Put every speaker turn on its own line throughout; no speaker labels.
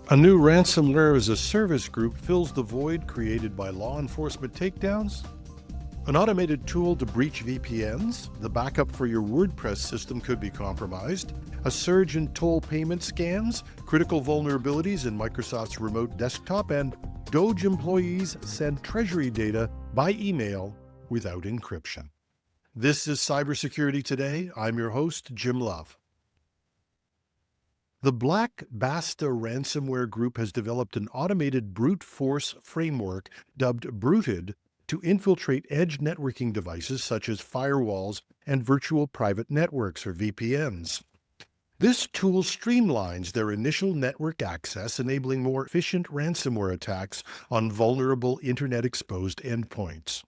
A new ransomware as a service group fills the void created by law enforcement takedowns. An automated tool to breach VPNs, the backup for your WordPress system could be compromised, a surge in toll payment scams, critical vulnerabilities in Microsoft's remote desktop, and DOGE employees send Treasury data by email without encryption. This is Cybersecurity Today. I'm your host, Jim Love. The Blackbasta ransomware group has developed an automated brute force framework dubbed BROOTED to infiltrate edge networking devices such as firewalls and virtual private networks, or VPNs. This tool streamlines their initial network access, enabling more efficient ransomware attacks on vulnerable internet-exposed endpoints.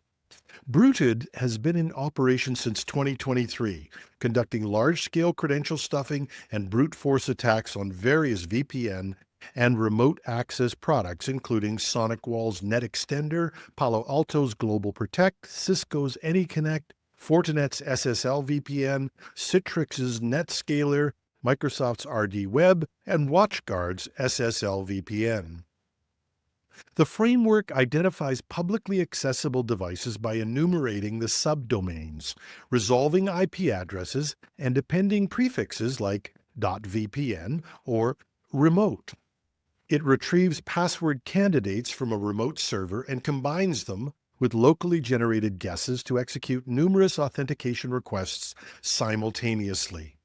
BROOTED has been in operation since 2023, conducting large-scale credential stuffing and brute force attacks on various VPN and remote access products, including SonicWall's NetExtender, Palo Alto's Global Protect, Cisco's AnyConnect, Fortinet's SSL VPN, Citrix's NetScaler, Microsoft's RD Web, and WatchGuard's SSL VPN. The framework identifies publicly accessible devices by enumerating the subdomains, resolving IP addresses, and appending prefixes like .vpn or remote. It retrieves password candidates from a remote server and combines them with locally generated guesses to execute numerous authentication requests simultaneously.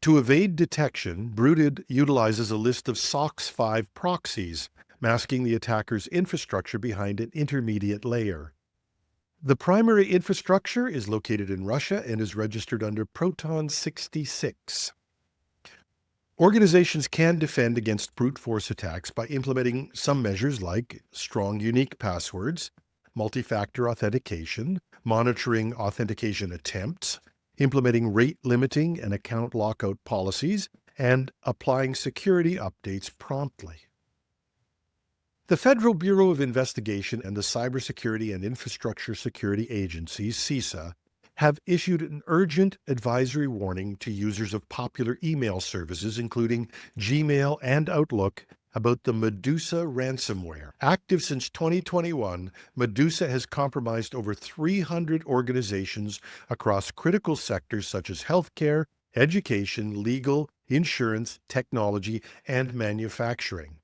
To evade detection, BROOTED utilizes a list of SOC 5 proxies, masking the attacker's infrastructure behind an intermediate layer. The primary infrastructure is located in Russia and is registered under Proton 66. Organizations can defend against brute force attacks by implementing some measures like strong unique passwords, multi-factor authentication, monitoring authentication attempts, implementing rate limiting and account lockout policies, and applying security updates promptly. The Federal Bureau of Investigation and the Cybersecurity and Infrastructure Security Agency, CISA, have issued an urgent advisory warning to users of popular email services, including Gmail and Outlook, about the Medusa ransomware. Active since 2021, Medusa has compromised over 300 organizations across critical sectors such as healthcare, education, legal, insurance, technology, and manufacturing.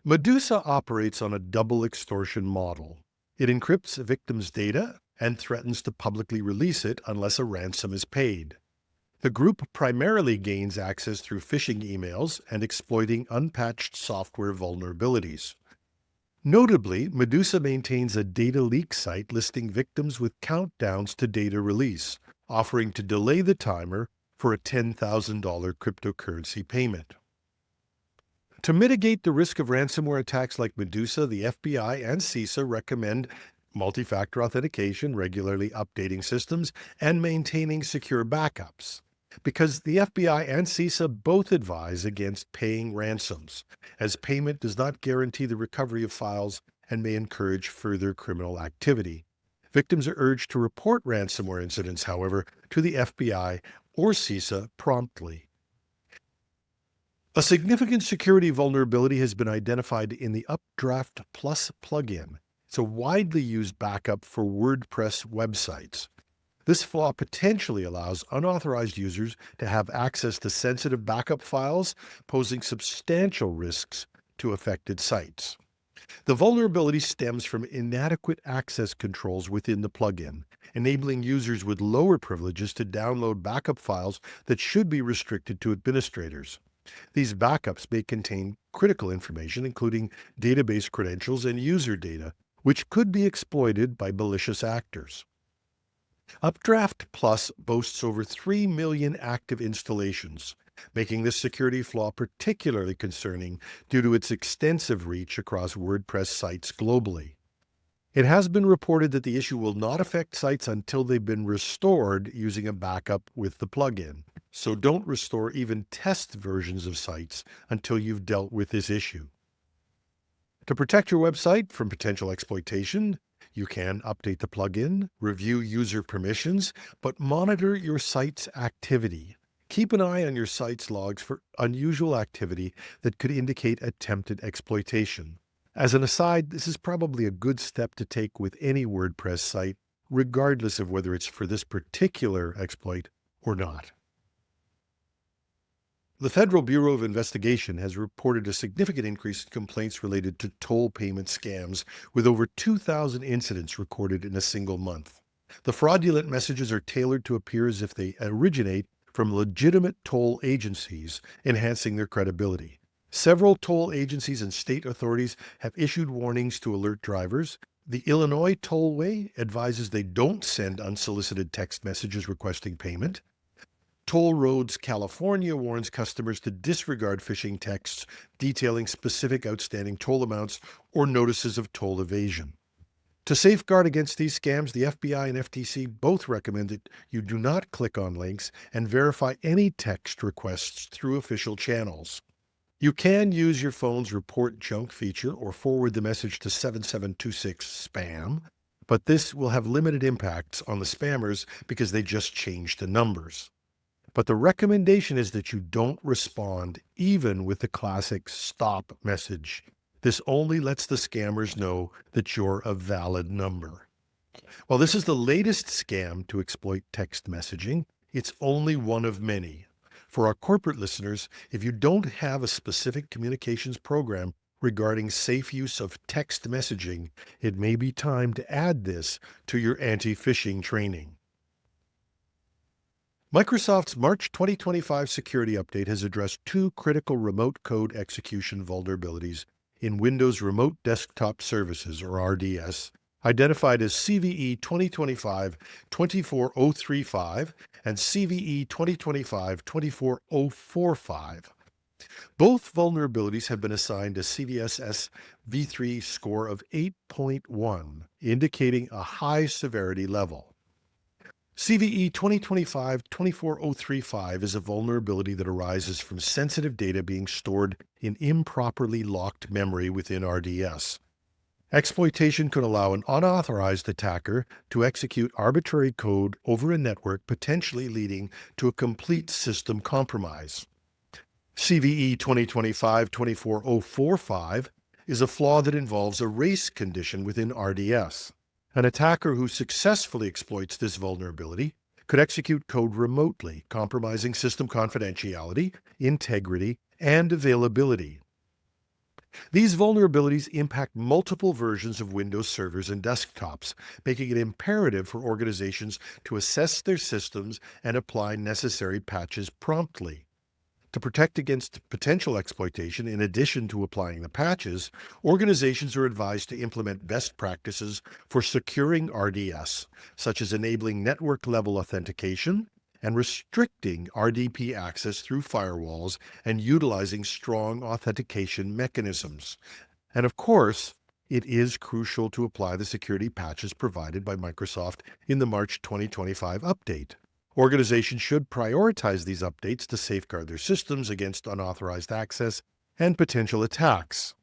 Medusa operates on a double extortion model. It encrypts a victim's data and threatens to publicly release it unless a ransom is paid. The group primarily gains access through phishing emails and exploiting unpatched software vulnerabilities. Notably, Medusa maintains a data leak site listing victims with countdowns to data release, offering to delay the timer for a $10,000 cryptocurrency payment. To mitigate the risk of ransomware attacks like Medusa, the FBI and CISA recommend multi-factor authentication, regularly updating systems, and maintaining secure backups. Because the FBI and CISA both advise against paying ransoms, as payment does not guarantee the recovery of files and may encourage further criminal activity. Victims are urged to report ransomware incidents, however, to the FBI or CISA promptly. A significant security vulnerability has been identified in the UpdraftPlus plugin. It's a widely used backup for WordPress websites. This flaw potentially allows unauthorized users to have access to sensitive backup files, posing substantial risks to affected sites. The vulnerability stems from inadequate access controls within the plugin, enabling users with lower privileges to download backup files that should be restricted to administrators. These backups may contain critical information, including database credentials and user data, which could be exploited by malicious actors. UpdraftPlus boasts over 3 million active installations, making this security flaw particularly concerning due to its extensive reach across WordPress sites globally. It has been reported that the issue will not affect sites until they've been restored using a backup with the plugin. So don't restore even test versions of sites until you've dealt with this issue. To protect your website from potential exploitation, you can update the plugin, review user permissions, but monitor your site's activity. Keep an eye on your site's logs for unusual activity that could indicate attempted exploitation. As an aside, this is probably a good step to take with any WordPress site, regardless of whether it's for this particular exploit or not. The Federal Bureau of Investigation has reported a significant increase in complaints related to toll payment scams, with over 2,000 incidents recorded in a single month. The fraudulent messages are tailored to appear as if they originate from legitimate toll agencies, enhancing their credibility. Several toll agencies and state authorities have issued warnings to alert drivers. The Illinois Tollway advises they don't send unsolicited text messages requesting payment. Toll Roads California warns customers to disregard phishing texts detailing specific outstanding toll amounts or notices of toll evasion. To safeguard against these scams, the FBI and FTC both recommend that you do not click on links and verify any text requests through official channels. You can use your phone's report junk feature or forward the message to 7726 spam, but this will have limited impacts on the spammers because they just changed the numbers. But the recommendation is that you don't respond even with the classic stop message. This only lets the scammers know that you're a valid number. While this is the latest scam to exploit text messaging, it's only one of many. For our corporate listeners, if you don't have a specific communications program regarding safe use of text messaging, it may be time to add this to your anti-phishing training. Microsoft's March 2025 security update has addressed two critical remote code execution vulnerabilities in Windows Remote Desktop Services, or RDS, identified as CVE 2025-24035 and CVE 2025-24045. Both vulnerabilities have been assigned a CVSS v3 score of 8.1, indicating a high severity level. CVE 2025-24035 is a vulnerability that arises from sensitive data being stored in improperly locked memory within RDS. Exploitation could allow an unauthorized attacker to execute arbitrary code over a network, potentially leading to a complete system compromise. CVE 2025-24045 is a flaw that involves a race condition within RDS. An attacker who successfully exploits this vulnerability could execute code remotely, compromising system confidentiality, integrity, and availability. These vulnerabilities impact multiple versions of Windows servers and desktops, making it imperative for organizations to assess their systems and apply necessary patches promptly. To protect against potential exploitation, in addition to applying the patches, organizations are advised to implement best practices for securing RDS, such as enabling network-level authentication and restricting RDP access through firewalls and utilizing strong authentication mechanisms. And of course, it is crucial to apply the security patches provided by Microsoft in the March 2025 update. Organizations should prioritize these updates to safeguard their systems against unauthorized access and potential attacks.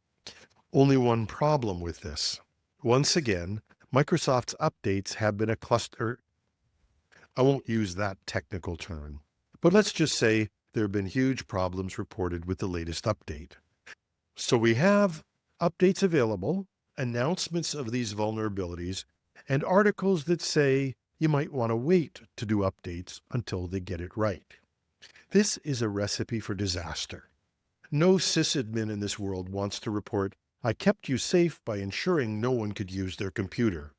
Only one problem with this. Once again, Microsoft's updates have been a cluster. I won't use that technical term, but let's just say there have been huge problems reported with the latest update. So we have updates available, announcements of these vulnerabilities, and articles that say you might want to wait to do updates until they get it right. This is a recipe for disaster. No sysadmin in this world wants to report, "I kept you safe by ensuring no one could use their computer."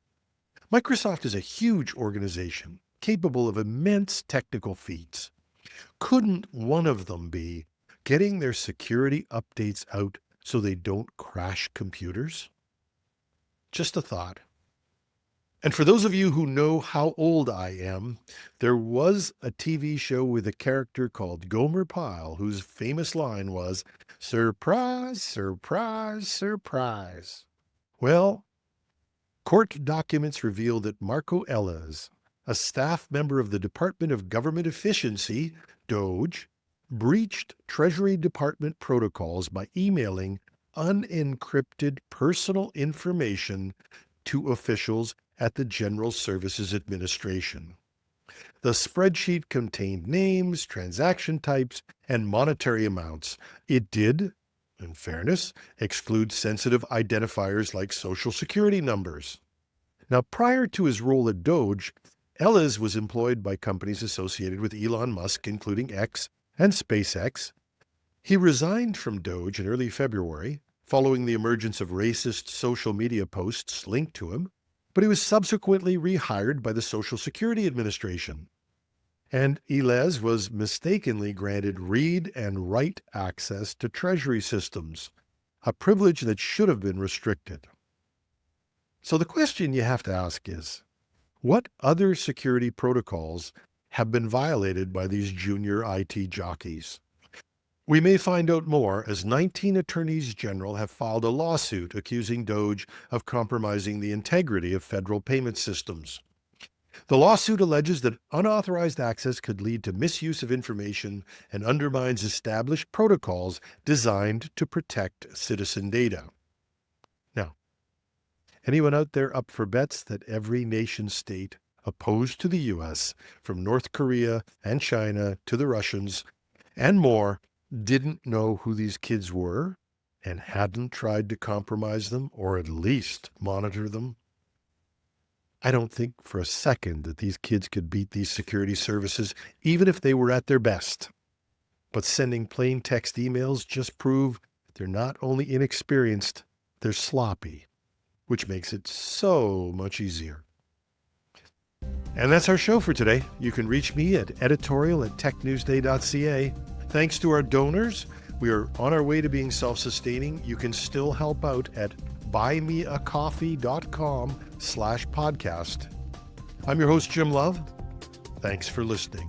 Microsoft is a huge organization, capable of immense technical feats. Couldn't one of them be getting their security updates out so they don't crash computers? Just a thought. And for those of you who know how old I am, there was a TV show with a character called Gomer Pyle, whose famous line was, "Surprise, surprise, surprise." Well, court documents reveal that Marco Ellis, a staff member of the Department of Government Efficiency, DOGE, breached Treasury Department protocols by emailing unencrypted personal information to officials at the General Services Administration. The spreadsheet contained names, transaction types, and monetary amounts. It did, in fairness, exclude sensitive identifiers like social security numbers. Now, prior to his role at DOGE, Ellis was employed by companies associated with Elon Musk, including X and SpaceX. He resigned from DOGE in early February, following the emergence of racist social media posts linked to him, but he was subsequently rehired by the Social Security Administration. And Ellis was mistakenly granted read and write access to Treasury systems, a privilege that should have been restricted. So the question you have to ask is, what other security protocols have been violated by these junior IT jockeys? We may find out more as 19 attorneys general have filed a lawsuit accusing DOGE of compromising the integrity of federal payment systems. The lawsuit alleges that unauthorized access could lead to misuse of information and undermines established protocols designed to protect citizen data. Now, anyone out there up for bets that every nation state opposed to the U.S., from North Korea and China to the Russians and more, didn't know who these kids were and hadn't tried to compromise them or at least monitor them? I don't think for a second that these kids could beat these security services, even if they were at their best. But sending plain text emails just prove that they're not only inexperienced, they're sloppy, which makes it so much easier. And that's our show for today. You can reach me at editorial@technewsday.ca. Thanks to our donors, we are on our way to being self-sustaining. You can still help out at buymeacoffee.com/podcast. I'm your host, Jim Love. Thanks for listening.